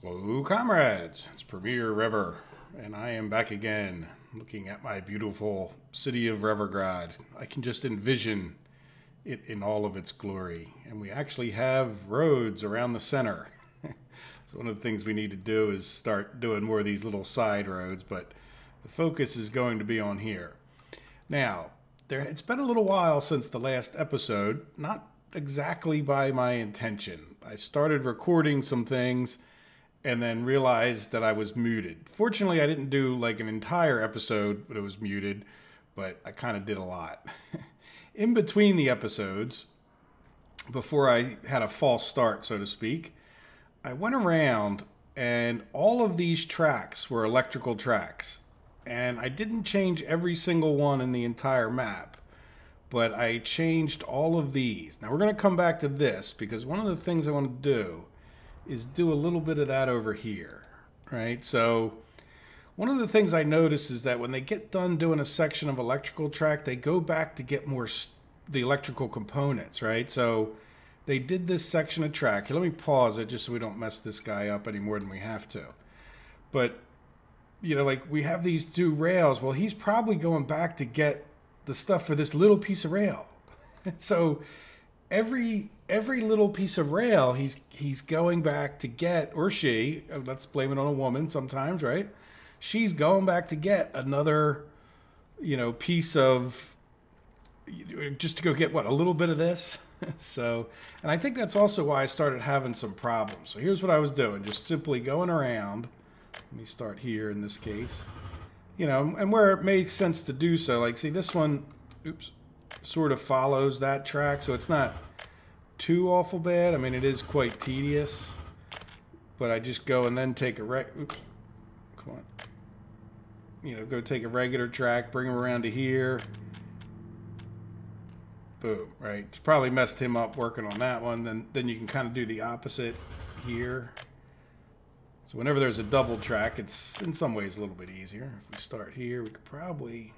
Hello, comrades. It's Premier Rever, and I am back again, looking at my beautiful city of Revergrad. I can just envision it in all of its glory, and we actually have roads around the center. So one of the things we need to do is start doing more of these little side roads, but the focus is going to be on here. Now, it's been a little while since the last episode, not exactly by my intention. I started recording some things and then realized that I was muted. Fortunately, I didn't do like an entire episode but it was muted, but I kind of did a lot. In between the episodes, before I had a false start, so to speak, I went around and all of these tracks were electrical tracks. And I didn't change every single one in the entire map, but I changed all of these. Now we're going to come back to this because one of the things I want to do is do a little bit of that over here, right? So one of the things I notice is that when they get done doing a section of electrical track, they go back to get more the electrical components, right? So they did this section of track. Here, let me pause it just so we don't mess this guy up any more than we have to. But, you know, like we have these two rails. Well, he's probably going back to get the stuff for this little piece of rail. So every little piece of rail he's going back to get, or she, let's blame it on a woman sometimes, right? She's going back to get another, you know, piece of, just to go get what, a little bit of this. So, and I think that's also why I started having some problems. So here's what I was doing, just simply going around. Let me start here in this case, you know, and where it makes sense to do so. Like, see, this one, oops, sort of follows that track, so it's not too awful bad. I mean, it is quite tedious, but I just go and then take a come on, you know, go take a regular track, bring him around to here, boom, right? It's probably messed him up working on that one. Then you can kind of do the opposite here. So whenever there's a double track, it's in some ways a little bit easier. If we start here, we could probably,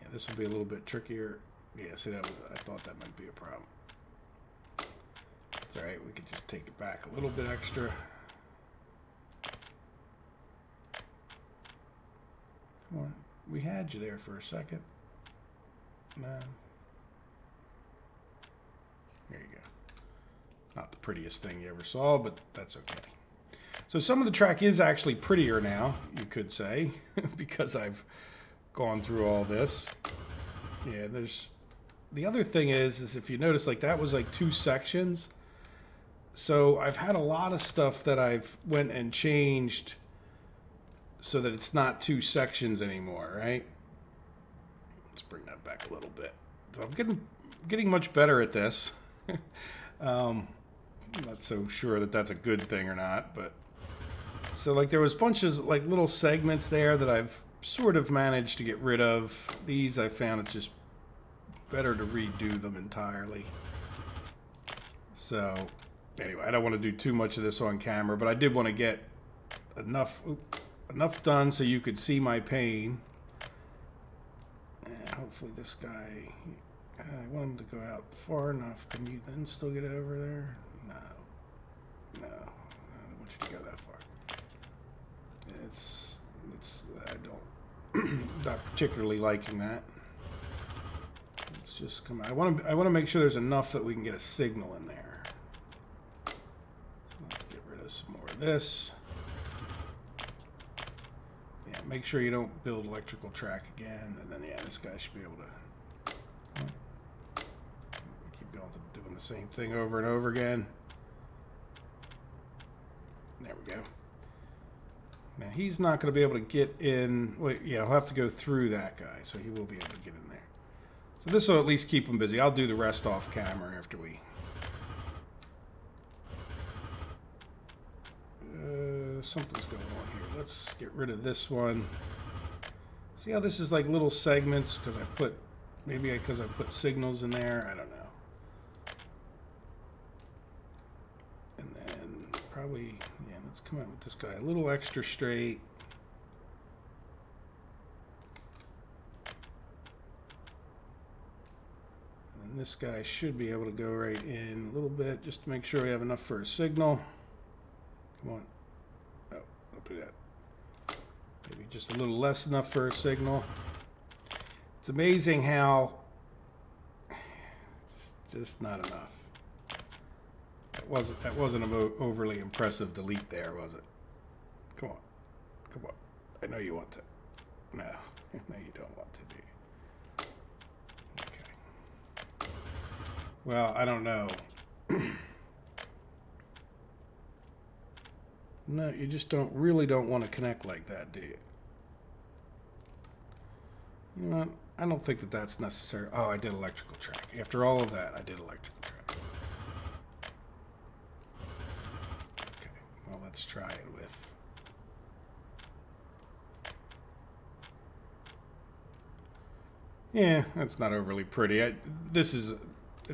yeah, this will be a little bit trickier. Yeah, see, I thought that might be a problem. It's all right, we could just take it back a little bit extra. Come on, we had you there for a second. No. There you go. Not the prettiest thing you ever saw, but that's okay. So some of the track is actually prettier now, you could say, because I've gone through all this. Yeah, there's... The other thing is if you notice, like that was like two sections. So I've had a lot of stuff that I've went and changed so that it's not two sections anymore, right? Let's bring that back a little bit. So I'm getting much better at this. I'm not so sure that that's a good thing or not, but so like there was bunches like little segments there that I've sort of managed to get rid of. These I found it's just better to redo them entirely. So anyway, I don't want to do too much of this on camera, but I did want to get enough done so you could see my pain. And hopefully this guy, I want him to go out far enough. Can you then still get over there? No, I don't want you to go that far. It's I don't not particularly liking that. Let's just come out. I want to make sure there's enough that we can get a signal in there. So let's get rid of some more of this. Yeah, make sure you don't build electrical track again, and then yeah, this guy should be able to keep going to doing the same thing over and over again. There we go. Now he's not going to be able to get in. Wait, yeah, he'll have to go through that guy, so he will be able to get in there. So this will at least keep him busy. I'll do the rest off camera after we... something's going on here. Let's get rid of this one. See how this is like little segments because I put... Maybe because I put signals in there. I don't know. And then probably... Yeah, let's come out with this guy a little extra straight. This guy should be able to go right in a little bit just to make sure we have enough for a signal. Come on. No, don't do that. Maybe just a little less enough for a signal. It's amazing how just not enough. That wasn't an overly impressive delete there, was it? Come on. Come on. I know you want to. No. No, you don't want to, do you? Okay. Well, I don't know. No, you just really don't want to connect like that, do you? You know what? I don't think that that's necessary. Oh, I did electrical track. After all of that, I did electrical track. Okay, well, let's try it with... Yeah, that's not overly pretty. It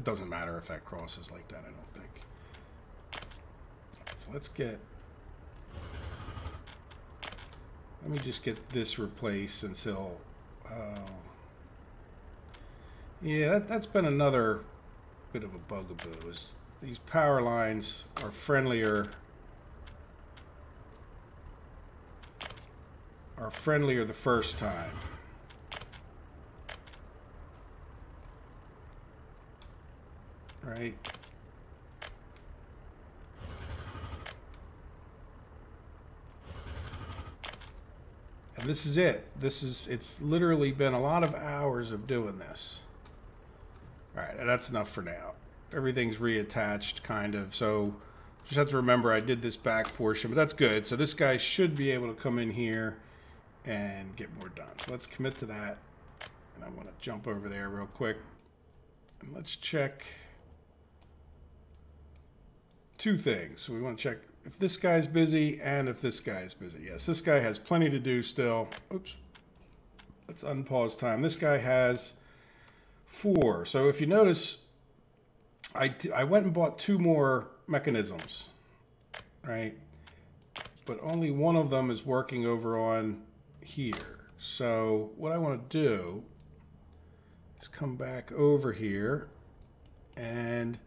doesn't matter if that crosses like that, I don't think. So let's get... Let me just get this replaced since he'll... yeah, that's been another bit of a bugaboo. Is these power lines are friendlier the first time. Right? And this is it. It's literally been a lot of hours of doing this. All right, and that's enough for now. Everything's reattached, kind of. So just have to remember I did this back portion, but that's good. So this guy should be able to come in here and get more done. So let's commit to that. And I'm going to jump over there real quick. And let's check two things. So we want to check if this guy's busy and if this guy's busy. Yes, this guy has plenty to do still. Oops. Let's unpause time. This guy has 4. So if you notice, I went and bought 2 more mechanisms, right? But only one of them is working over on here. So what I want to do is come back over here, and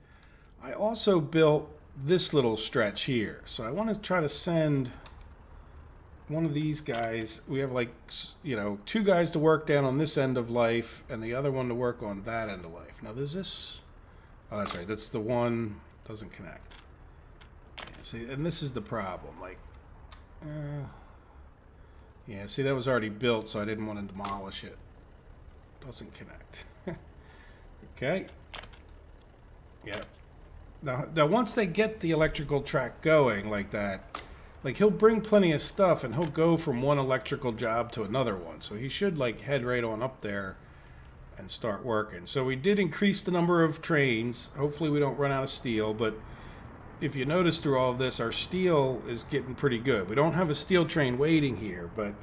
I also built this little stretch here. So I want to try to send one of these guys. We have, like, you know, 2 guys to work down on this end of life and the other one to work on that end of life. Now there's this, oh, that's right, that's the one doesn't connect. Yeah, see, and this is the problem, like, yeah, see, that was already built, so I didn't want to demolish it. Doesn't connect. Okay. Yep. Now, once they get the electrical track going like that, like, he'll bring plenty of stuff and he'll go from one electrical job to another one. So he should, like, head right on up there and start working. So we did increase the number of trains. Hopefully we don't run out of steel, but if you notice through all of this, our steel is getting pretty good. We don't have a steel train waiting here, but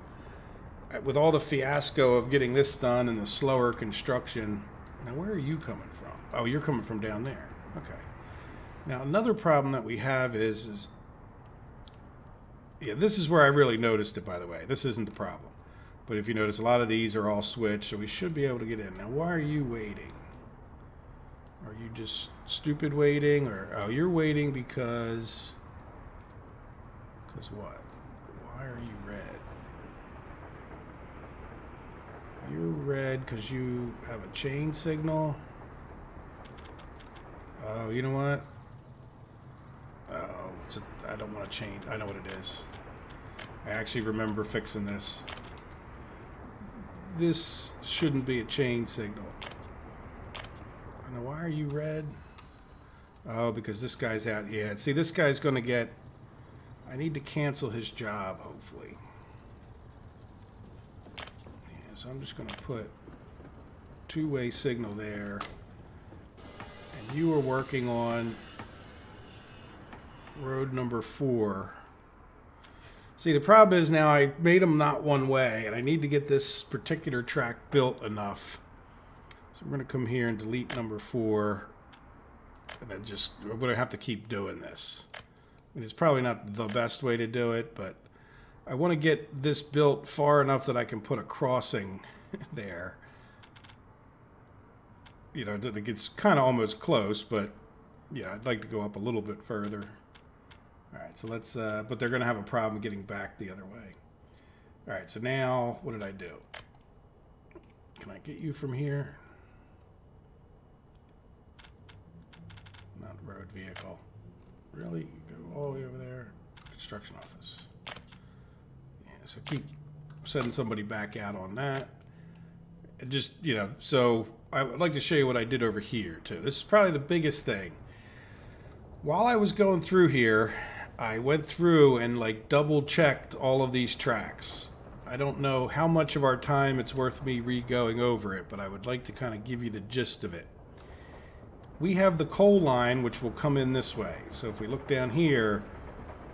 with all the fiasco of getting this done and the slower construction... Now, where are you coming from? Oh, you're coming from down there. Okay. Now, another problem that we have is yeah, this is where I really noticed it, by the way. This isn't the problem. But if you notice, a lot of these are all switched, so we should be able to get in. Now, why are you waiting? Are you just stupid waiting? Or, oh, you're waiting because... Because what? Why are you red? You're red because you have a chain signal. Oh, you know what? Oh, I don't want to change. I know what it is. I actually remember fixing this. This shouldn't be a chain signal. Now, why are you red? Oh, because this guy's out. Yeah, see, this guy's going to get... I need to cancel his job, hopefully. Yeah, so I'm just going to put two-way signal there. And you are working on road number 4. See, the problem is now I made them not one way, and I need to get this particular track built enough. So I'm going to come here and delete number 4. And then just, we're going to have to keep doing this. I mean, it's probably not the best way to do it, but I want to get this built far enough that I can put a crossing there. You know, it gets kind of almost close, but yeah, I'd like to go up a little bit further. All right, so let's, but they're going to have a problem getting back the other way. All right, so now what did I do? Can I get you from here? Not road vehicle. Really? Go all the way over there? Construction office. Yeah, so keep sending somebody back out on that. And just, you know, so I would like to show you what I did over here, too. This is probably the biggest thing. While I was going through here, I went through and like double checked all of these tracks. I don't know how much of our time it's worth me re-going over it, but I would like to kind of give you the gist of it. We have the coal line, which will come in this way. So if we look down here,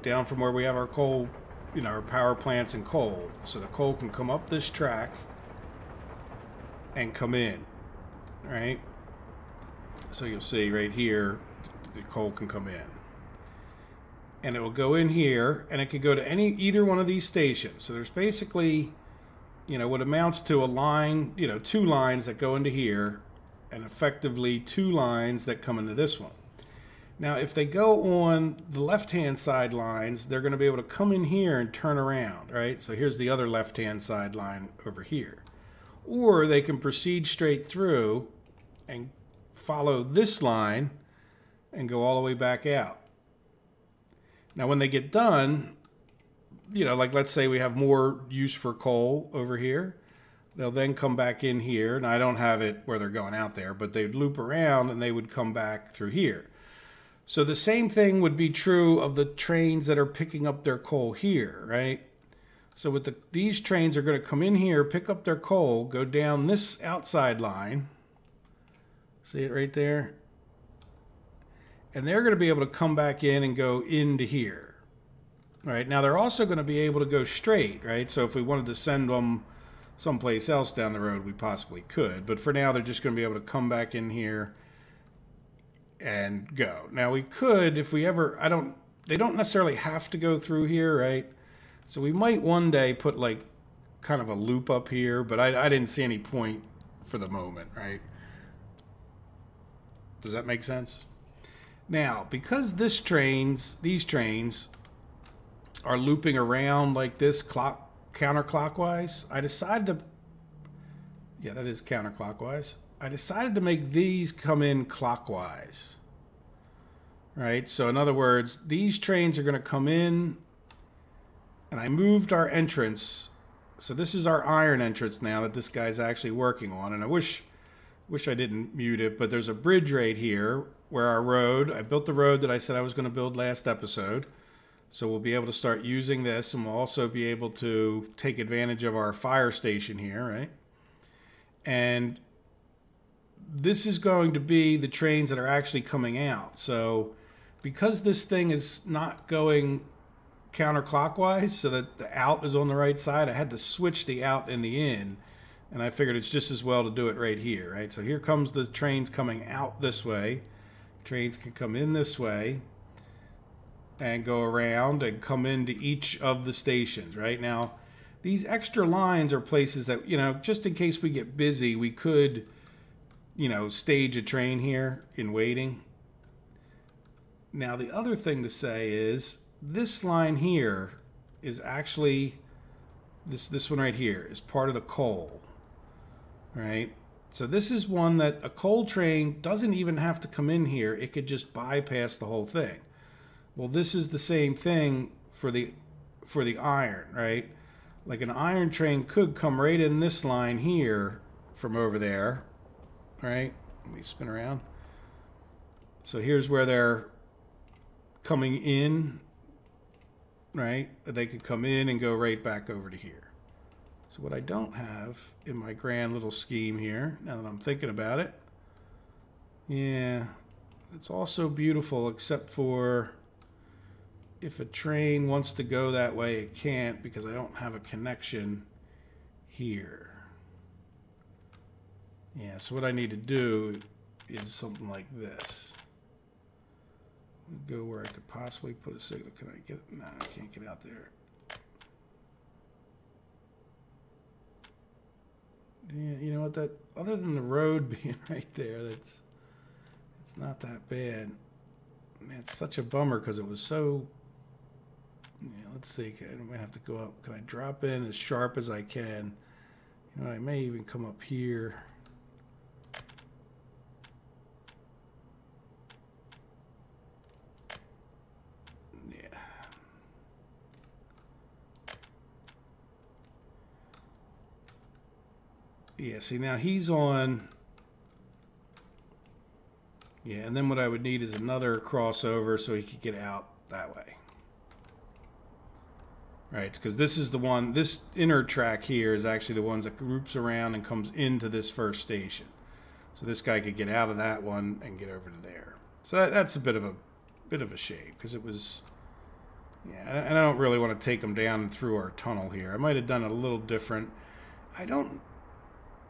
down from where we have our coal, you know, our power plants and coal. So the coal can come up this track and come in, right? So you'll see right here, the coal can come in. And it will go in here, and it could go to either one of these stations. So there's basically, you know, what amounts to a line, you know, 2 lines that go into here, and effectively 2 lines that come into this one. Now, if they go on the left-hand side lines, they're going to be able to come in here and turn around, right? So here's the other left-hand side line over here. Or they can proceed straight through and follow this line and go all the way back out. Now, when they get done, you know, like let's say we have more use for coal over here, they'll then come back in here. And I don't have it where they're going out there, but they'd loop around and they would come back through here. So the same thing would be true of the trains that are picking up their coal here, right? So with these trains are going to come in here, pick up their coal, go down this outside line. See it right there? And they're going to be able to come back in and go into here, right? Now, they're also going to be able to go straight, right? So if we wanted to send them someplace else down the road, we possibly could. But for now, they're just going to be able to come back in here and go. Now, we could, if we ever, they don't necessarily have to go through here, right? So we might one day put like kind of a loop up here, but I didn't see any point for the moment, right? Does that make sense? Now, because these trains are looping around like this counterclockwise, I decided to, yeah, that is counterclockwise. I decided to make these come in clockwise, right? So in other words, these trains are going to come in, and I moved our entrance. So this is our iron entrance now that this guy's actually working on, and I wish I didn't mute it, but there's a bridge right here where our road, I built the road that I said I was going to build last episode. So we'll be able to start using this, and we'll also be able to take advantage of our fire station here, right? And this is going to be the trains that are actually coming out. So because this thing is not going counterclockwise so that the out is on the right side, I had to switch the out and the in. And I figured it's just as well to do it right here, right? So here comes the trains coming out this way. Trains can come in this way and go around and come into each of the stations, right? Now, these extra lines are places that, you know, just in case we get busy, we could, you know, stage a train here in waiting. Now, the other thing to say is this line here is actually, this one right here is part of the coal, right? So this is one that a coal train doesn't even have to come in here. It could just bypass the whole thing. Well, this is the same thing for the iron, right? Like an iron train could come right in this line here from over there, right? Let me spin around. So here's where they're coming in, right? They could come in and go right back over to here. So what I don't have in my grand little scheme here, now that I'm thinking about it, yeah, it's also beautiful except for if a train wants to go that way, it can't because I don't have a connection here. Yeah, so what I need to do is something like this. Go where I could possibly put a signal. Can I get it? No, I can't get out there. Yeah, you know what? That other than the road being right there, it's not that bad. Man, it's such a bummer because it was so Yeah, let's see. I might have to go up. Can I drop in as sharp as I can? You know, I may even come up here. Yeah. Yeah, see now he's on. Yeah, and then what I would need is another crossover so he could get out that way. Right, because this is the one, this inner track here is actually the ones that groups around and comes into this first station. So this guy could get out of that one and get over to there. So that's a bit of a shame because it was, yeah, and I don't really want to take him down through our tunnel here. I might have done it a little different. Well,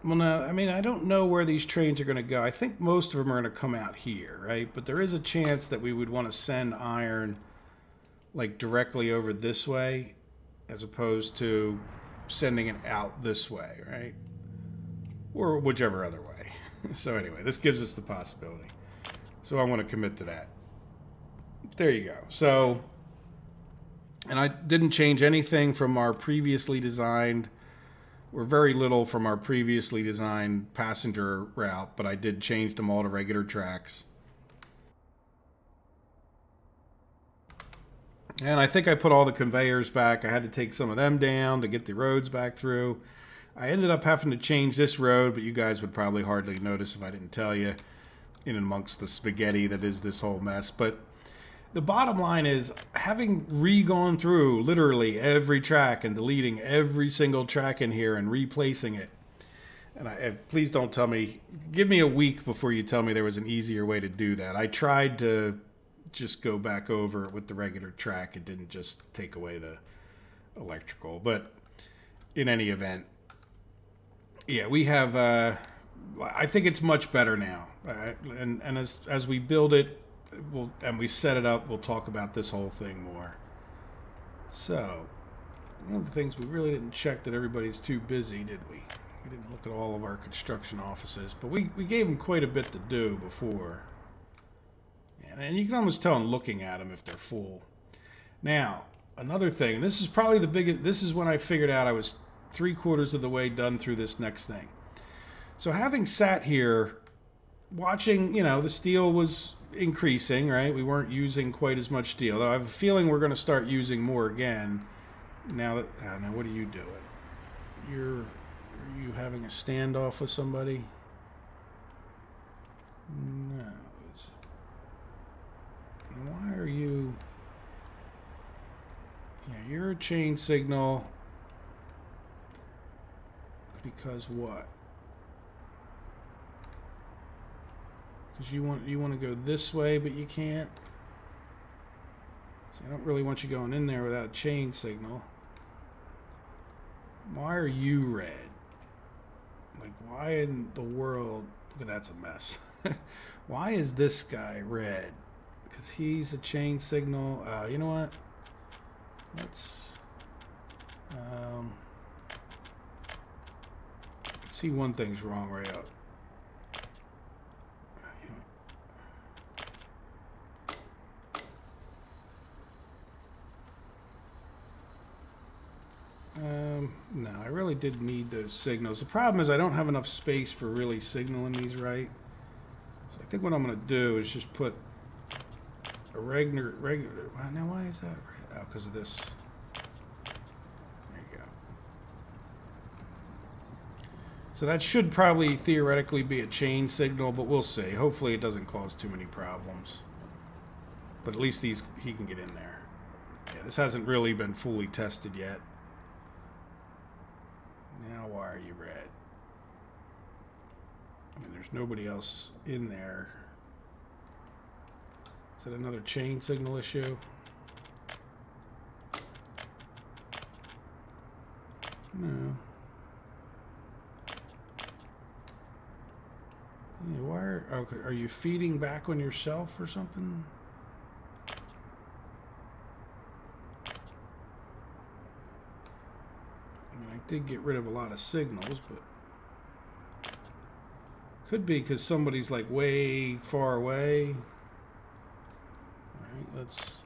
no, I mean, I don't know where these trains are going to go. I think most of them are going to come out here, right? But there is a chance that we would want to send iron like directly over this way as opposed to sending it out this way, right? Or whichever other way. So anyway, this gives us the possibility. So I want to commit to that. There you go. So, and I didn't change anything from our previously designed, or very little from our previously designed passenger route, but I did change them all to regular tracks. And I think I put all the conveyors back. I had to take some of them down to get the roads back through. I ended up having to change this road, but you guys would probably hardly notice if I didn't tell you, in amongst the spaghetti that is this whole mess. But the bottom line is, having re-gone through literally every track and deleting every single track in here and replacing it, and please don't tell me, give me a week before you tell me there was an easier way to do that. I tried to just go back over it with the regular track. It didn't just take away the electrical. But in any event, yeah, we have, I think it's much better now. And as we build it, and we set it up, we'll talk about this whole thing more. So, one of the things we really didn't check that everybody's too busy, did we? We didn't look at all of our construction offices, but we gave them quite a bit to do before. And you can almost tell in looking at them if they're full. Now, another thing, and this is probably the biggest, this is when I figured out I was 3/4 of the way done through this next thing. So having sat here, watching, you know, the steel was increasing, right? We weren't using quite as much steel. Though I have a feeling we're going to start using more again. Now that, now what are you doing? Are you having a standoff with somebody? No. Why are you... Yeah, you're a chain signal. Because what? Because you want to go this way, but you can't. So I don't really want you going in there without a chain signal. Why are you red? Like, why in the world... Look at that's a mess. Why is this guy red? Because he's a chain signal. You know what? Let's see, one thing's wrong right out. No, I really did need those signals. The problem is I don't have enough space for really signaling these right. So I think what I'm going to do is just put a regular. Now why is that? Oh, because of this. There you go. So that should probably theoretically be a chain signal, but we'll see. Hopefully it doesn't cause too many problems. But at least he can get in there. Yeah, this hasn't really been fully tested yet. Now why are you red? I mean, there's nobody else in there. Is that another chain signal issue? No. Yeah, why are you feeding back on yourself or something? I did get rid of a lot of signals, but could be because somebody's like way far away. All right, let's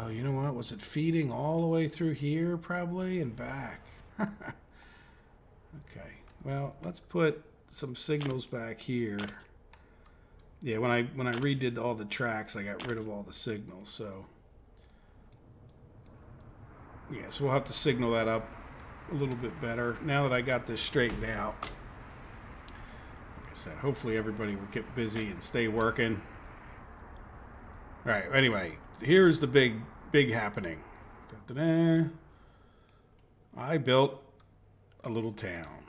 Oh, you know what? Was it feeding all the way through here probably and back? Okay. Well, let's put some signals back here. Yeah, when I redid all the tracks, I got rid of all the signals, so yeah, so we'll have to signal that up a little bit better. Now that I got this straightened out, like I said, hopefully everybody will get busy and stay working. All right, anyway, here's the big happening. Da-da-da. I built a little town.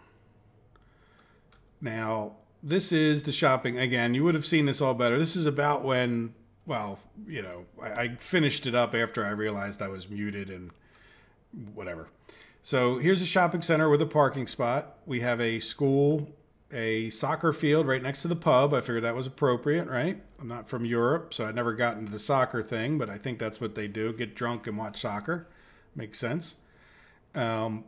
Now, this is the shopping. Again, you would have seen this all better. This is about when, well, you know, I finished it up after I realized I was muted and whatever. So here's a shopping center with a parking spot. We have a school, a soccer field right next to the pub. I figured that was appropriate, right? I'm not from Europe, so I never got into the soccer thing, but I think that's what they do, get drunk and watch soccer. Makes sense.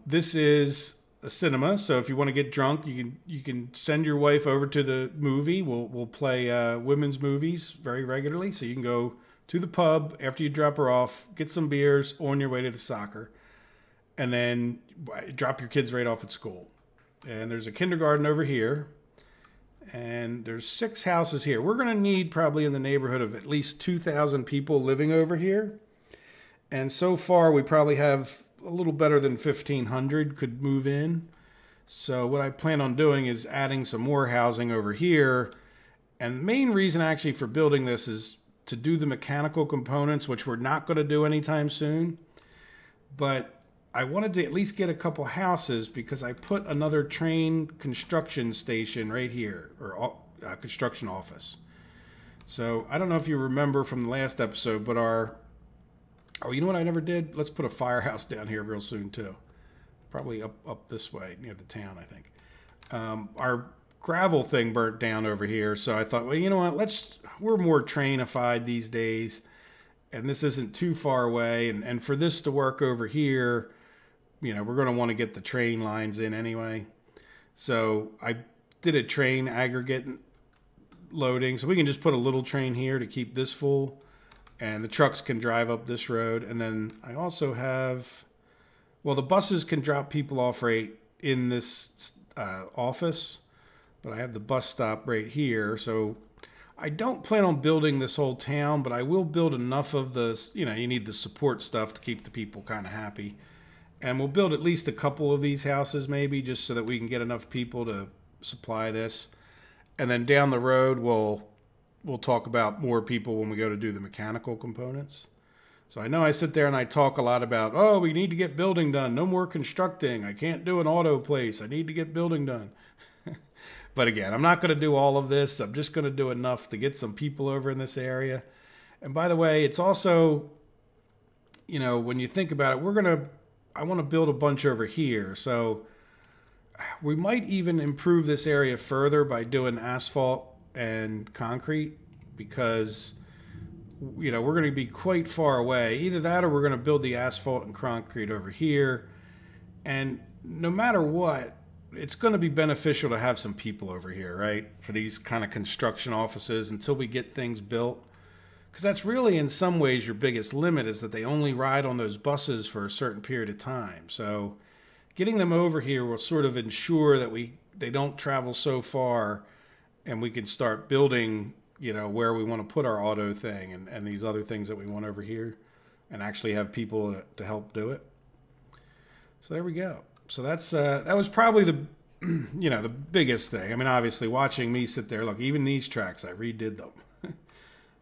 This is a cinema, so if you want to get drunk, you can send your wife over to the movie. We'll play women's movies very regularly, so you can go to the pub after you drop her off, get some beers on your way to the soccer, and then drop your kids right off at school. And there's a kindergarten over here, and there's 6 houses here. We're going to need probably in the neighborhood of at least 2,000 people living over here, and so far we probably have a little better than 1,500 could move in. So what I plan on doing is adding some more housing over here. And the main reason actually for building this is to do the mechanical components, which we're not going to do anytime soon. But I wanted to at least get a couple houses because I put another train construction station right here, or construction office. So I don't know if you remember from the last episode, but oh, you know what I never did? Let's put a firehouse down here real soon, too. Probably up this way, near the town, I think. Our gravel thing burnt down over here, so I thought, well, you know what? We're more trainified these days, and this isn't too far away. And for this to work over here, you know, we're going to want to get the train lines in anyway. So I did a train aggregate loading, so we can just put a little train here to keep this full. And the trucks can drive up this road. And then I also have, well, the buses can drop people off right in this office. But I have the bus stop right here. So I don't plan on building this whole town, but I will build enough of the, you know, you need the support stuff to keep the people kind of happy. And we'll build at least a couple of these houses maybe, just so that we can get enough people to supply this. And then down the road, we'll talk about more people when we go to do the mechanical components. So I know I sit there and I talk a lot about, oh, we need to get building done. No more constructing. I can't do an auto place. I need to get building done. But again, I'm not going to do all of this. I'm just going to do enough to get some people over in this area. And by the way, it's also, you know, when you think about it, I want to build a bunch over here. So we might even improve this area further by doing asphalt and concrete, because you know we're going to be quite far away. Either that or we're going to build the asphalt and concrete over here. And no matter what, it's going to be beneficial to have some people over here, right, for these kind of construction offices until we get things built, because that's really in some ways your biggest limit, is that they only ride on those buses for a certain period of time. So getting them over here will sort of ensure that they don't travel so far, and we can start building, you know, where we want to put our auto thing and these other things that we want over here, and actually have people to help do it. So there we go. So that was probably the, you know, the biggest thing. I mean, obviously watching me sit there, look, even these tracks, I redid them.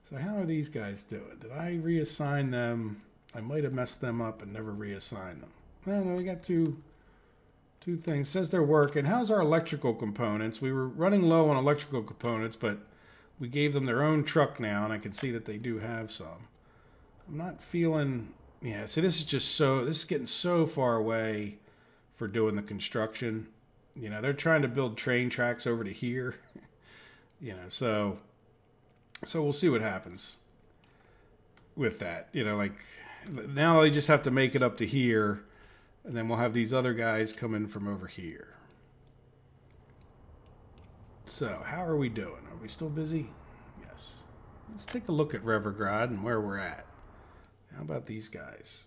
So how are these guys doing? Did I reassign them? I might have messed them up and never reassigned them. Well, no, we got two things. It says they're working. How's our electrical components? We were running low on electrical components, but we gave them their own truck now, and I can see that they do have some. I'm not feeling, yeah, see, this is getting so far away for doing the construction. You know, they're trying to build train tracks over to here. You know, so we'll see what happens with that. You know, like now they just have to make it up to here, and then we'll have these other guys come in from over here. So how are we doing? Are we still busy? Yes. Let's take a look at Revergrad and where we're at. How about these guys?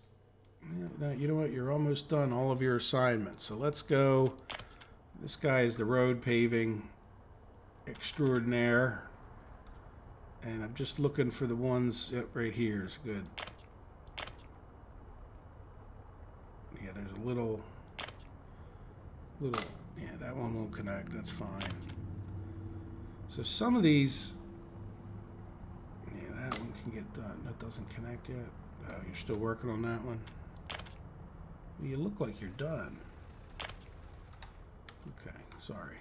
Now, you know what? You're almost done all of your assignments. So let's go. This guy is the road paving extraordinaire. And I'm just looking for the ones. Yep, right here is good. Yeah, there's a little. Yeah, that one won't connect. That's fine. So some of these. Yeah, that one can get done. That doesn't connect yet. Oh, you're still working on that one? Well, you look like you're done. Okay, sorry.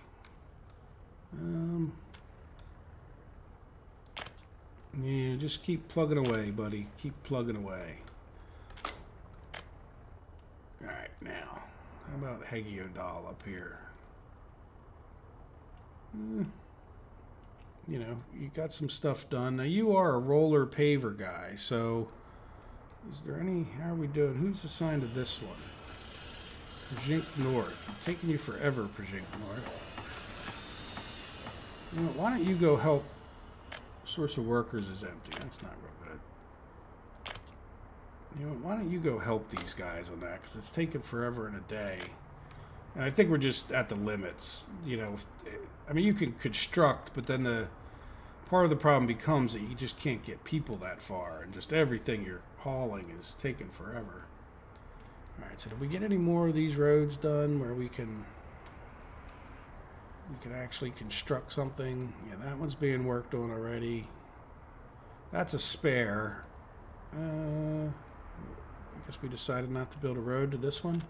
Yeah, just keep plugging away, buddy. Keep plugging away. Alright, now, how about Hegiodal up here? You know, you got some stuff done. Now, you are a roller paver guy, so is there any... How are we doing? Who's assigned to this one? Projink North. I'm taking you forever, Projink North. You know, why don't you go help? Source of workers is empty. That's not real good. You know, why don't you go help these guys on that? Because it's taken forever and a day. And I think we're just at the limits. You know, I mean, you can construct, but then the part of the problem becomes that you just can't get people that far. And just everything you're hauling is taking forever. Alright, so did we get any more of these roads done where we can actually construct something? Yeah, that one's being worked on already. That's a spare. I guess we decided not to build a road to this one.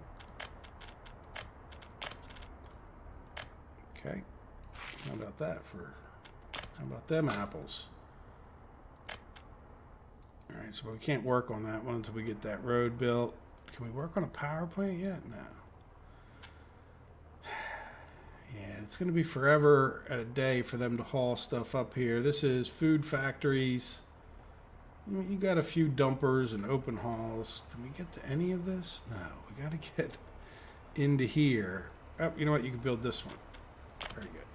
Okay. How about that how about them apples? Alright, so we can't work on that one until we get that road built. Can we work on a power plant yet? No. Yeah, it's going to be forever at a day for them to haul stuff up here. This is food factories. You got a few dumpers and open hauls. Can we get to any of this? No, we got to get into here. Oh, you know what? You can build this one. Very good.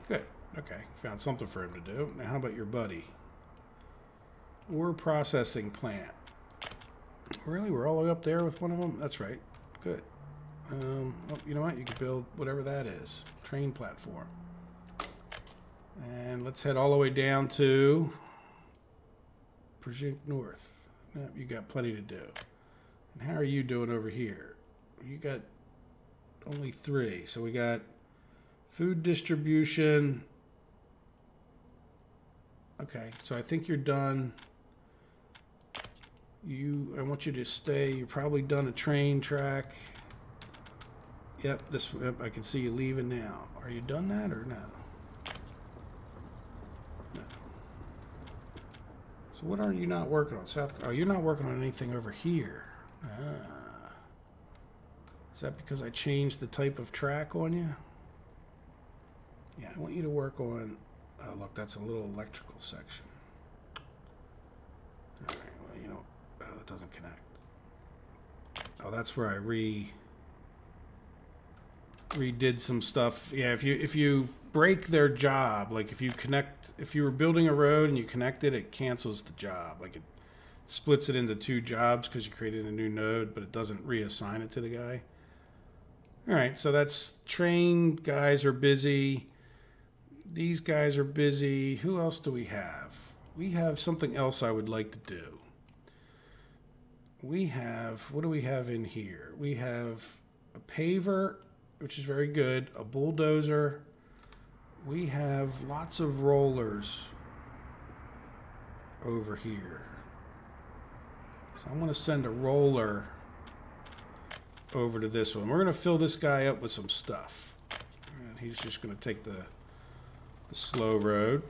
Good. Okay, found something for him to do. Now, how about your buddy? Ore processing plant. Really? We're all the way up there with one of them? That's right. Good. Oh, you know what? You can build whatever that is. Train platform. And let's head all the way down to Project North. Yep, you got plenty to do. And how are you doing over here? You got only 3. So we got food distribution. Okay, so I think you're done. I want you to stay. You're probably done a train track. Yep, yep, I can see you leaving now. Are you done that or no? No. So what are you not working on? Oh, you're not working on anything over here. Ah. Is that because I changed the type of track on you? Yeah, I want you to work on... Oh, look, that's a little electrical section. All right, well, you know... Oh, that doesn't connect. Oh, that's where I redid some stuff. Yeah, if you break their job, like if you were building a road and you connect it, it cancels the job. Like it splits it into 2 jobs because you created a new node, but it doesn't reassign it to the guy. All right, so that's train guys are busy. These guys are busy. Who else do we have? We have something else I would like to do. We have, what do we have in here? We have a paver, which is very good, a bulldozer. We have lots of rollers over here. So I'm going to send a roller over to this one. We're going to fill this guy up with some stuff. And he's just going to take the slow road.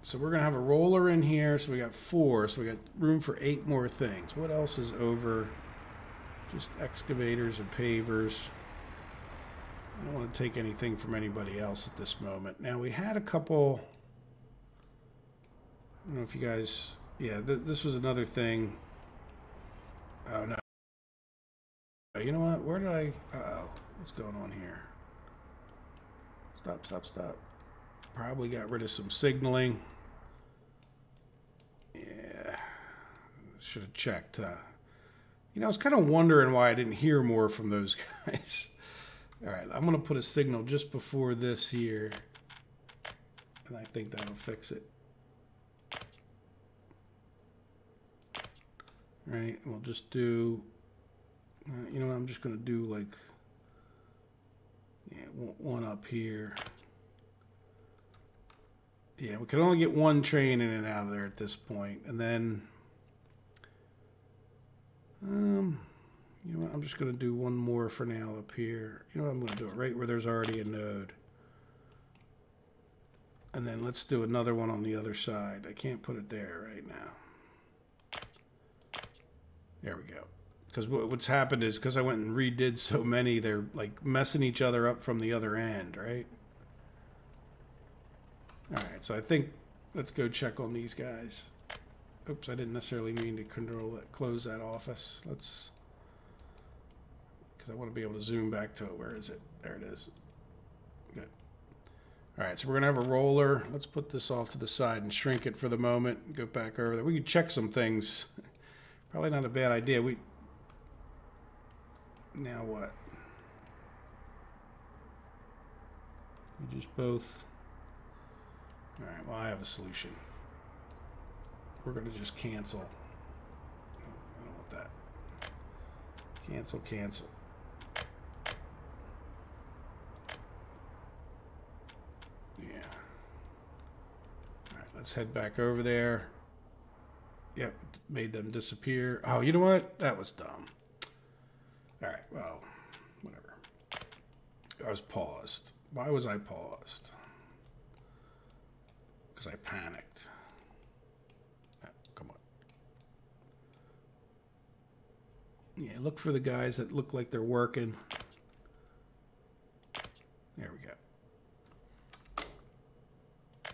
So we're going to have a roller in here. So we got 4. So we got room for 8 more things. What else is over? Just excavators and pavers. I don't want to take anything from anybody else at this moment. Now we had a couple... I don't know if you guys... Yeah, this was another thing. Oh, no. You know what? Where did I... Uh-oh. What's going on here? Stop. Probably got rid of some signaling. should have checked. You know, I was kind of wondering why I didn't hear more from those guys. All right, I'm going to put a signal just before this here. And I think that'll fix it. All right, we'll just do, you know what, I'm just going to do like, yeah, one up here. Yeah, we can only get one train in and out of there at this point. And then, you know what, I'm just going to do one more for now up here. You know what, I'm going to do it right where there's already a node. And then let's do another one on the other side. I can't put it there right now. There we go. Because what's happened is, because I went and redid so many, they're like messing each other up from the other end, right? All right, so I think let's go check on these guys. Oops, I didn't necessarily mean to close that office. Let's, because I want to be able to zoom back to it. Where is it? There it is. Good. All right, so we're going to have a roller. Let's put this off to the side and shrink it for the moment. Go back over there. We could check some things. Probably not a bad idea. Now what? We just both... All right, well, I have a solution. We're going to just cancel. I don't want that. Cancel, cancel. Yeah. All right, let's head back over there. Yep, made them disappear. Oh, you know what? That was dumb. All right, well, whatever. I was paused. Why was I paused? Because I panicked. Oh, come on. Yeah, look for the guys that look like they're working. There we go.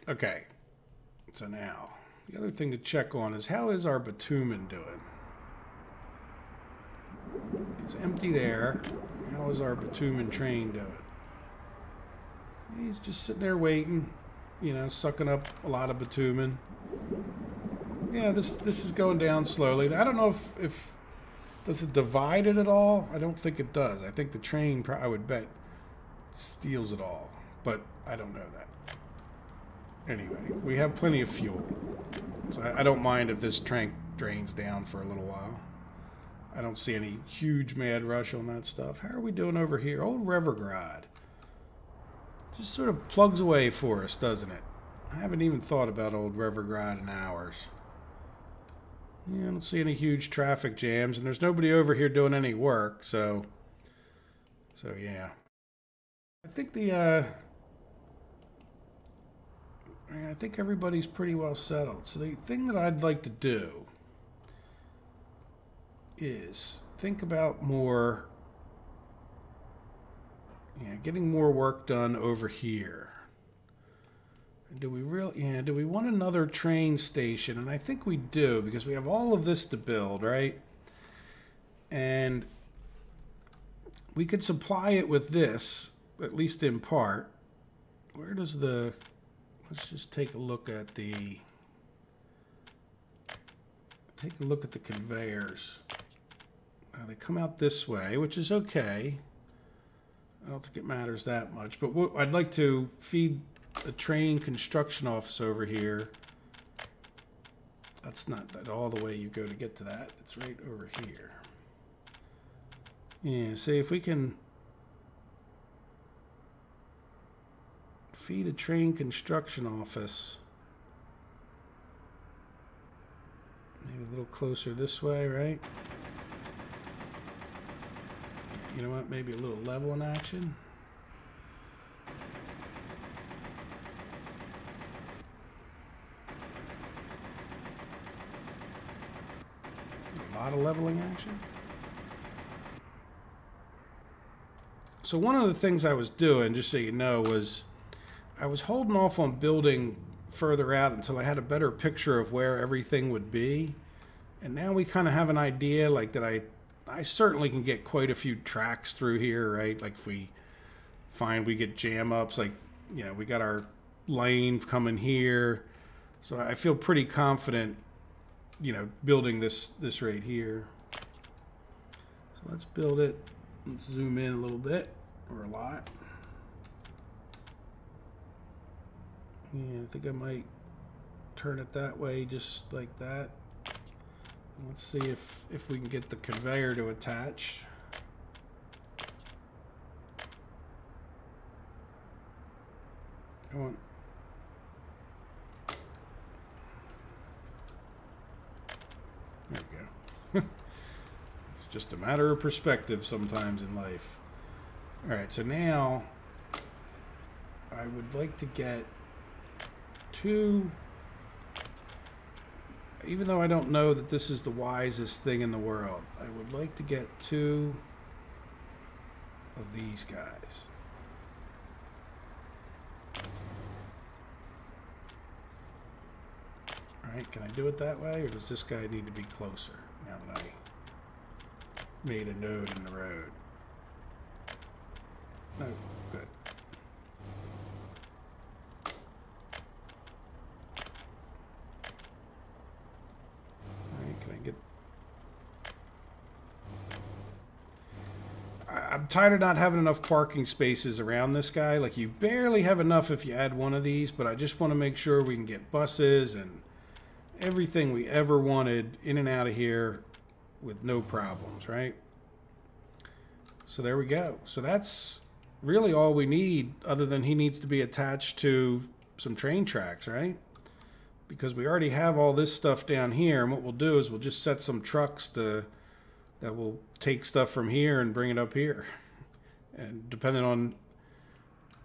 Okay. So now, the other thing to check on is, how is our bitumen doing? It's empty there. How is our bitumen train doing? He's just sitting there waiting, you know, sucking up a lot of bitumen. Yeah, this is going down slowly. I don't know if does it divide it at all? I don't think it does. I think the train, I would bet, steals it all. But I don't know that. Anyway, we have plenty of fuel. So I don't mind if this train drains down for a little while. I don't see any huge mad rush on that stuff. How are we doing over here? Old Revergrad. Just sort of plugs away for us, doesn't it? I haven't even thought about old Revergrad in hours. Yeah, I don't see any huge traffic jams, and there's nobody over here doing any work, so yeah. I think I think everybody's pretty well settled. So the thing that I'd like to do is think about more, getting more work done over here. Do we do we want another train station? And I think we do, because we have all of this to build, right? And we could supply it with this, at least in part. Where does the... Let's just take a look at the... Take a look at the conveyors. They come out this way, which is okay. I don't think it matters that much. But I'd like to feed a train construction office over here. That's not that all the way you go to get to that. It's right over here. Yeah, see if we can feed a train construction office. Maybe a little closer this way, right? You know what? Maybe a little level in action. A lot of leveling action. So one of the things I was doing, just so you know, was I was holding off on building further out until I had a better picture of where everything would be. And now we kind of have an idea, like that I certainly can get quite a few tracks through here, right? Like if we find we get jam ups, like, you know, we got our lane coming here. So I feel pretty confident you know, building this right here. So let's build it. Let's zoom in a little bit, or a lot. Yeah, I think I might turn it that way, just like that. Let's see if we can get the conveyor to attach. Come on. There we go. It's just a matter of perspective sometimes in life. All right, so now I would like to get two, even though I don't know that this is the wisest thing in the world, I would like to get two of these guys. All right, can I do it that way, or does this guy need to be closer now that I made a node in the road? No, good. I'm tired of not having enough parking spaces around this guy. Like, you barely have enough if you add one of these, but I just want to make sure we can get buses and everything we ever wanted in and out of here with no problems, right? So there we go. So that's really all we need, other than he needs to be attached to some train tracks, right? Because we already have all this stuff down here, and what we'll do is we'll just set some trucks that will take stuff from here and bring it up here. And depending on,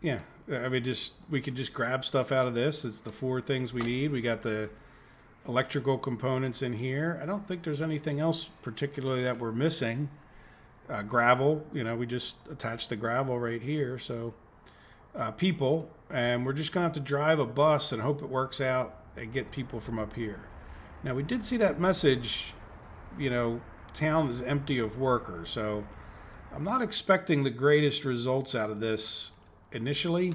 yeah, I mean, we could just grab stuff out of this. It's the 4 things we need. We got the electrical components in here. I don't think there's anything else particularly that we're missing. Gravel, you know, we just attached the gravel right here. So people, and we're just gonna have to drive a bus and hope it works out and get people from up here. Now, we did see that message, you know, town is empty of workers, so I'm not expecting the greatest results out of this initially,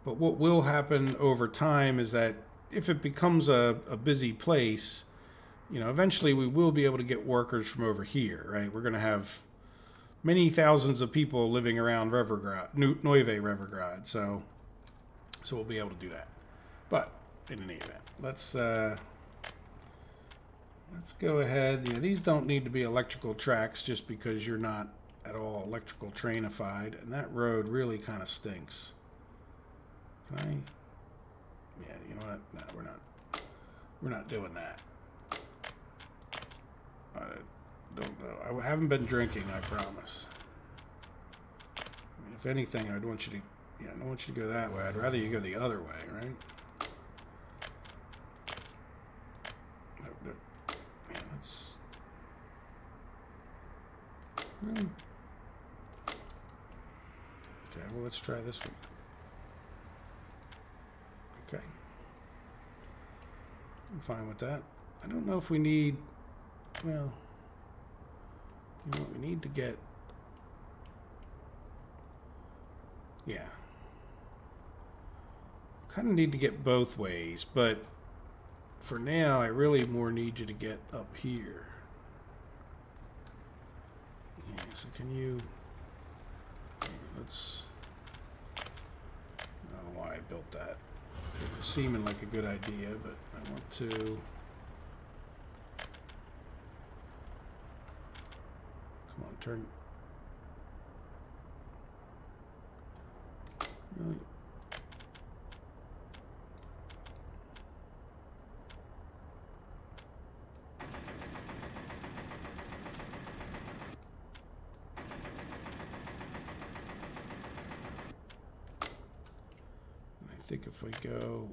but what will happen over time is that if it becomes a busy place, you know, eventually we will be able to get workers from over here, right? We're going to have many thousands of people living around Revergrad, Neuve Revergrad, so we'll be able to do that. But in any event, let's go ahead. Yeah, these don't need to be electrical tracks just because you're not at all electrical trainified, and that road really kind of stinks. Can I? Yeah, you know what? No, we're not doing that. I don't know. I haven't been drinking, I promise. I mean, if anything, I'd want you to, yeah, I don't want you to go that way. I'd rather you go the other way, right? Yeah, let's really. Okay, well, let's try this one. Okay. I'm fine with that. I don't know if we need, well, you know what, we need to get, yeah. Kind of need to get both ways, but for now, I really more need you to get up here. Yeah, so can you, let's, I don't know why I built that. It was seeming like a good idea, but I want to, come on, turn, really? I think if we go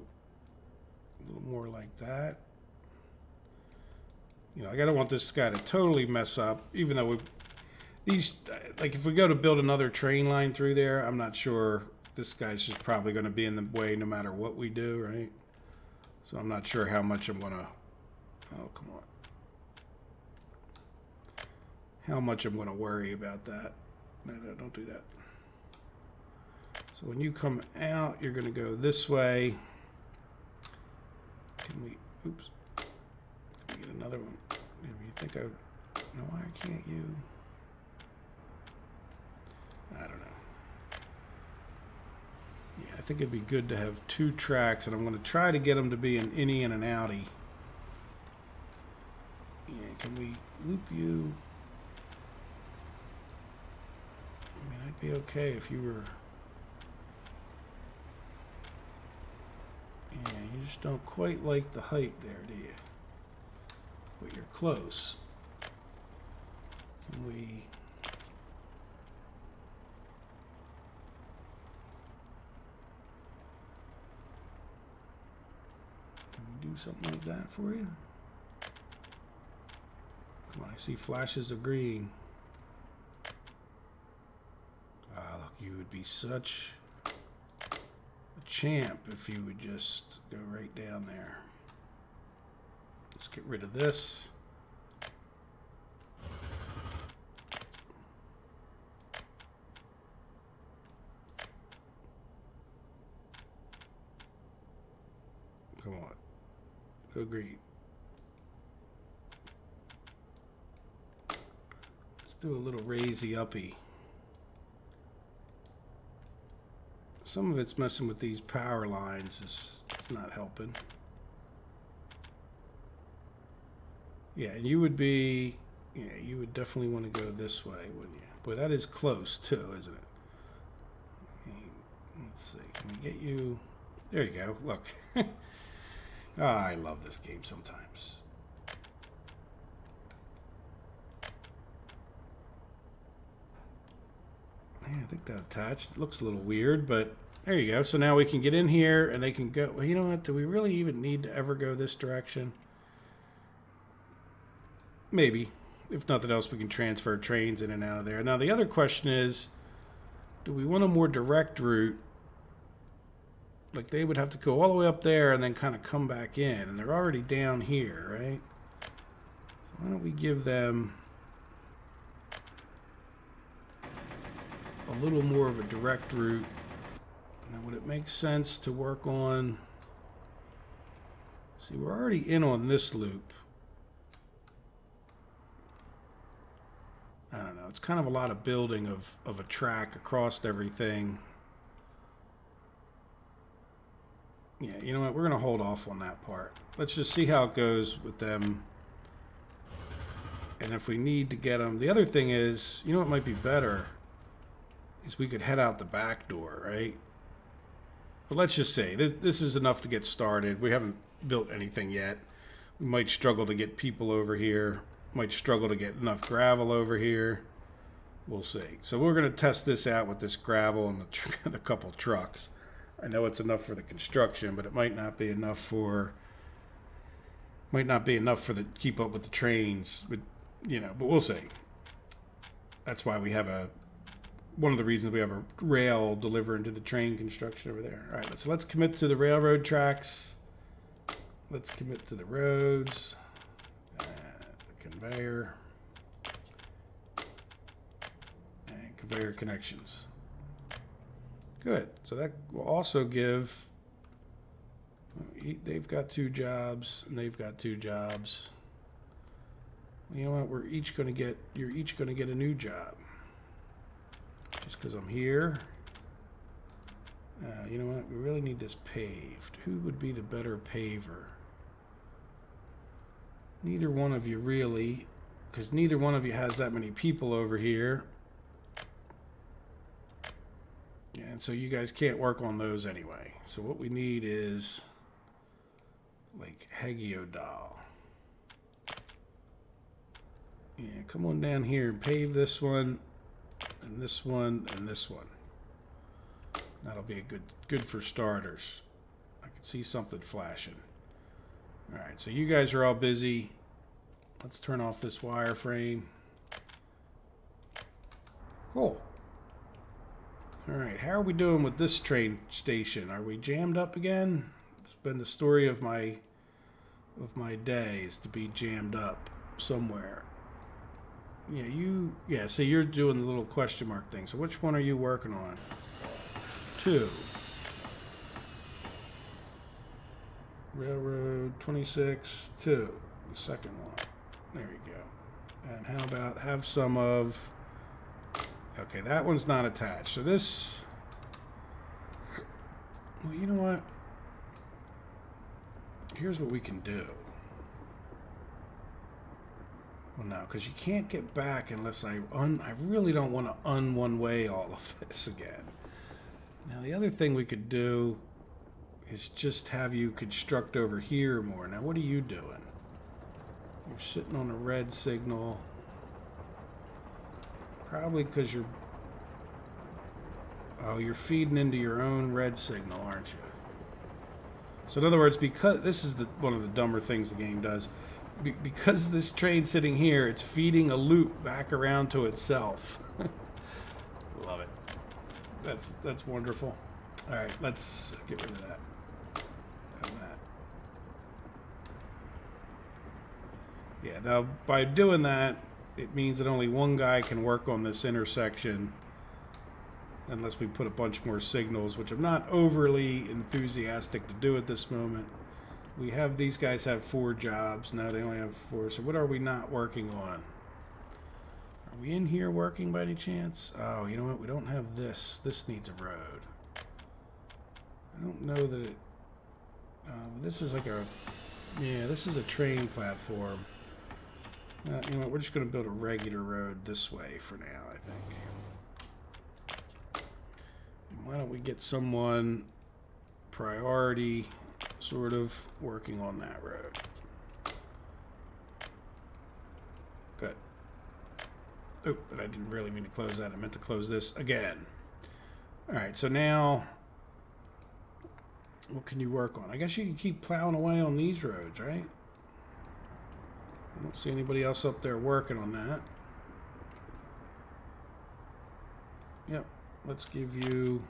a little more like that, you know, I don't want this guy to totally mess up, even though these, like if we go to build another train line through there, I'm not sure this guy's just probably going to be in the way no matter what we do, right? So I'm not sure how much I'm going to, oh, come on. How much I'm going to worry about that. No, don't do that. So when you come out, you're going to go this way. Can we, oops. Can we get another one. You think I would... No, why can't you? I don't know. Yeah, I think it'd be good to have 2 tracks, and I'm going to try to get them to be an innie and an outie. Yeah, can we loop you? I mean, I'd be okay if you were... Yeah, you just don't quite like the height there, do you? But you're close. Can we... do something like that for you? Come on, I see flashes of green. Ah, look, you would be such a champ if you would just go right down there. Let's get rid of this. Come on. Go green. Let's do a little raisey uppy. Some of it's messing with these power lines. It's not helping. Yeah, and you would be... Yeah, you would definitely want to go this way, wouldn't you? Boy, that is close too, isn't it? Let's see. Can we get you... There you go. Look. Oh, I love this game sometimes. Yeah, I think that attached. It looks a little weird, but there you go. So now we can get in here and they can go. Well, you know what? Do we really even need to ever go this direction? Maybe. If nothing else, we can transfer trains in and out of there. Now, the other question is, do we want a more direct route? Like, they would have to go all the way up there and then kind of come back in. And they're already down here, right? So why don't we give them a little more of a direct route? Now, would it make sense to work on... See, we're already in on this loop. I don't know. It's kind of a lot of building of a track across everything. Yeah, you know what? We're going to hold off on that part. Let's just see how it goes with them. And if we need to get them... The other thing is, you know what might be better? Is we could head out the back door, right? But let's just say, this is enough to get started. We haven't built anything yet. We might struggle to get people over here. Might struggle to get enough gravel over here. We'll see. So we're going to test this out with this gravel and the couple trucks. I know it's enough for the construction, but it might not be enough for the keep up with the trains. But you know, but we'll see. That's why we have one of the reasons we have a rail delivering to the train construction over there. All right, so let's commit to the railroad tracks. Let's commit to the roads. The conveyor. And conveyor connections. Good. So that will also give... They've got 2 jobs, and they've got 2 jobs. You know what? You're each going to get a new job. Just because I'm here. You know what? We really need this paved. Who would be the better paver? Neither one of you really, because neither one of you has that many people over here. And so you guys can't work on those anyway. So what we need is like Hagiodal. Yeah, come on down here and pave this one, and this one, and this one. That'll be a good for starters. I can see something flashing. All right, so you guys are all busy. Let's turn off this wireframe. Cool. All right, how are we doing with this train station? Are we jammed up again? It's been the story of my days to be jammed up somewhere. Yeah, so you're doing the little question mark thing. So which one are you working on? 2. Railroad 26, 2. The second one. There you go. And how about have some of... Okay, that one's not attached. So this... Well, you know what? Here's what we can do. Well, no, because you can't get back unless I really don't want to one-way all of this again. Now, the other thing we could do is just have you construct over here more. Now, what are you doing? You're sitting on a red signal. Probably because you're... Oh, you're feeding into your own red signal, aren't you? So in other words, because this is one of the dumber things the game does, because this train's sitting here, it's feeding a loop back around to itself. Love it. That's wonderful. All right, let's get rid of that. And that. Yeah, now by doing that, it means that only one guy can work on this intersection unless we put a bunch more signals, which I'm not overly enthusiastic to do at this moment. We have, these guys have 4 jobs. Now they only have 4. So what are we not working on? Are we in here working by any chance? Oh, you know what? We don't have this. This needs a road. I don't know that it... this is like a... Yeah, this is a train platform. You know what? We're just going to build a regular road this way for now, I think. Why don't we get someone priority sort of working on that road? Good. Oh, but I didn't really mean to close that. I meant to close this again. All right, so now what can you work on? I guess you can keep plowing away on these roads, right? I don't see anybody else up there working on that. Yep, let's give you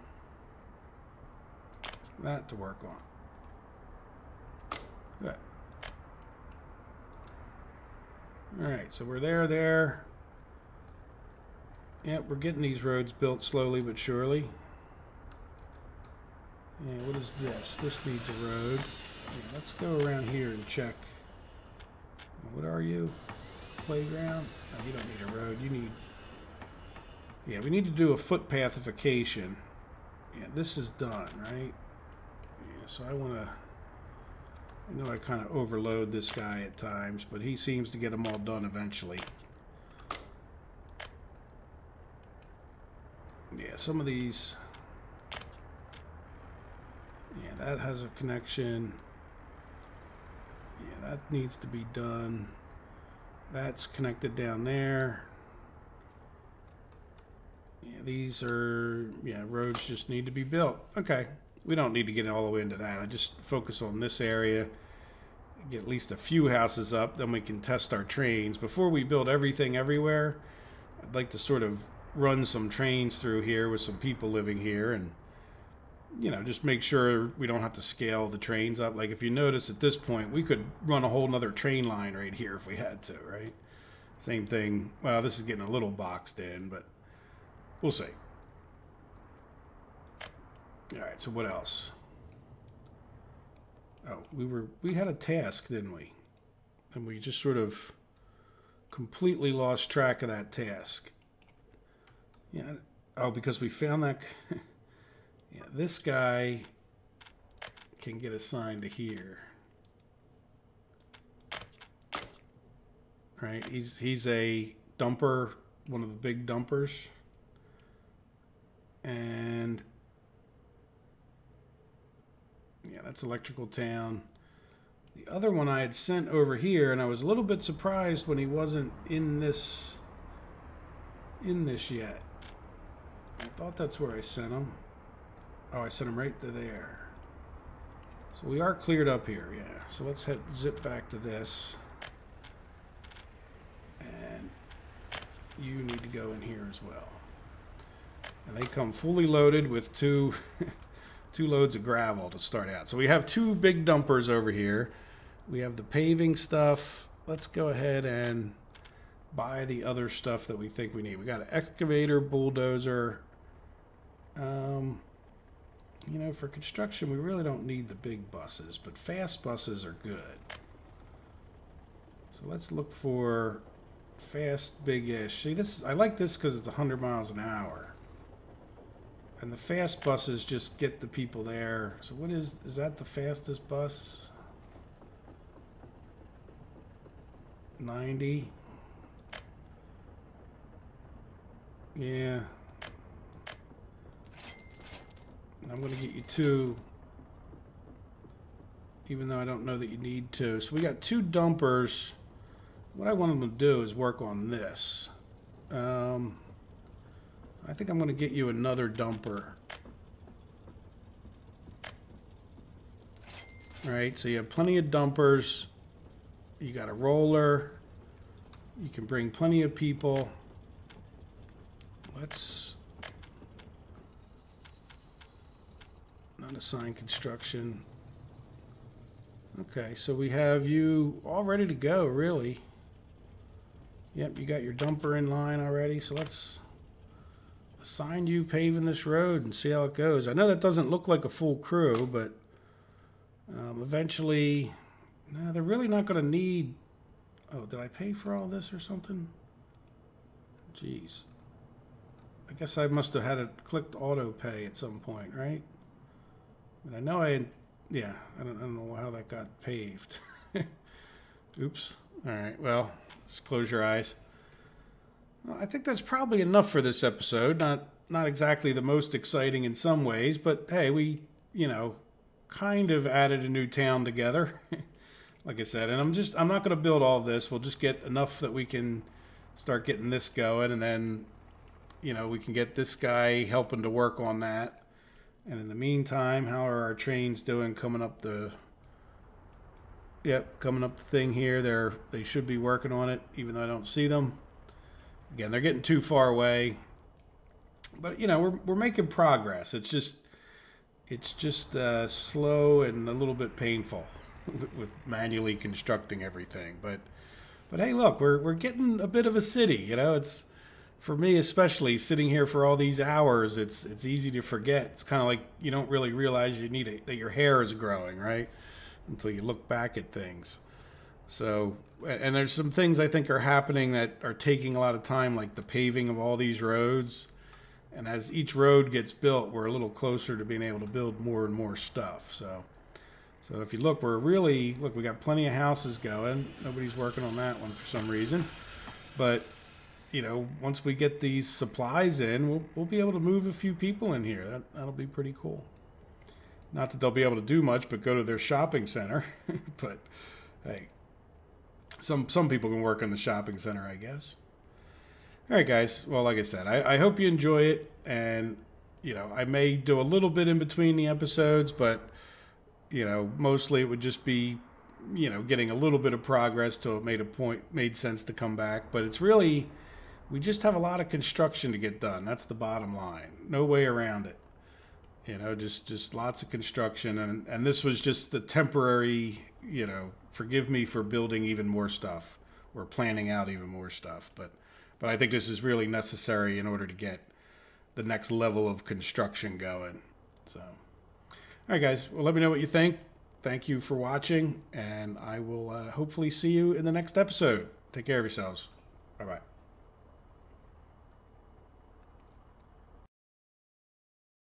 that to work on. Good. Alright, so we're there. Yep, we're getting these roads built slowly but surely. Yeah, what is this? This needs a road. Yeah, let's go around here and check. What are you? Playground? Oh, you don't need a road. You need... Yeah, we need to do a footpathification. Yeah, this is done, right? Yeah, so I want to... I know I kind of overload this guy at times, but he seems to get them all done eventually. Yeah, some of these... Yeah, that has a connection. Yeah, that needs to be done. That's connected down there. Yeah, these are, yeah, roads just need to be built. Okay, we don't need to get all the way into that. I just focus on this area, get at least a few houses up, then we can test our trains. Before we build everything everywhere, I'd like to sort of run some trains through here with some people living here and, you know, just make sure we don't have to scale the trains up. Like if you notice at this point, we could run a whole nother train line right here if we had to, right? Same thing. Well, this is getting a little boxed in, but we'll see. All right, so what else? Oh, we had a task, didn't we? And we just sort of completely lost track of that task. Yeah. Oh, because we found that... Yeah, this guy can get assigned to here. Right? He's a dumper, one of the big dumpers. And yeah, that's Electrical Town. The other one I had sent over here, and I was a little bit surprised when he wasn't in this yet. I thought that's where I sent him. Oh, I sent him right to there. So we are cleared up here, yeah. So let's zip back to this. And you need to go in here as well. And they come fully loaded with two loads of gravel to start out. So we have 2 big dumpers over here. We have the paving stuff. Let's go ahead and buy the other stuff that we think we need. We got an excavator, bulldozer. You know, for construction, we really don't need the big buses, but fast buses are good. So let's look for fast, big-ish. See, this, I like this because it's 100 miles an hour. And the fast buses just get the people there. So what is that the fastest bus? 90. Yeah. I'm going to get you 2. Even though I don't know that you need 2. So we got 2 dumpers. What I want them to do is work on this. I think I'm going to get you another dumper. All right, so you have plenty of dumpers. You got a roller. You can bring plenty of people. Let's not assign construction. Okay, so we have you all ready to go, really. Yep, you got your dumper in line already, so let's assign you paving this road and see how it goes. I know that doesn't look like a full crew, but eventually, no, they're really not going to need... Oh, did I pay for all this or something? Jeez. I guess I must have had it clicked auto pay at some point, right? And I know yeah, I don't know how that got paved. Oops. All right, well, just close your eyes. Well, I think that's probably enough for this episode. Not exactly the most exciting in some ways, but hey, we, you know, kind of added a new town together. Like I said, and I'm not going to build all this. We'll just get enough that we can start getting this going, and then, you know, we can get this guy helping to work on that. And in the meantime, how are our trains doing coming up the... Yep, coming up the thing here. They should be working on it, even though I don't see them. Again, they're getting too far away. But, you know, we're making progress. It's just slow and a little bit painful with manually constructing everything. But hey, look, we're getting a bit of a city. You know, it's, for me especially, sitting here for all these hours, it's easy to forget. It's kind of like you don't really realize you need that your hair is growing, right? Until you look back at things. So, and there's some things I think are happening that are taking a lot of time, like the paving of all these roads. And as each road gets built, we're a little closer to being able to build more and more stuff. So if you look, we got plenty of houses going. Nobody's working on that one for some reason. But, you know, once we get these supplies in, we'll be able to move a few people in here. That'll be pretty cool. Not that they'll be able to do much, but go to their shopping center. But hey, some people can work in the shopping center, I guess. All right, guys. Well, like I said, I hope you enjoy it. And, you know, I may do a little bit in between the episodes, but, you know, mostly it would just be, you know, getting a little bit of progress till it made sense to come back. But it's really, we just have a lot of construction to get done. That's the bottom line. No way around it. You know, just lots of construction. And this was just the temporary, you know, forgive me for building even more stuff or planning out even more stuff. But I think this is really necessary in order to get the next level of construction going. So, all right, guys. Well, let me know what you think. Thank you for watching, and I will hopefully see you in the next episode. Take care of yourselves. Bye-bye.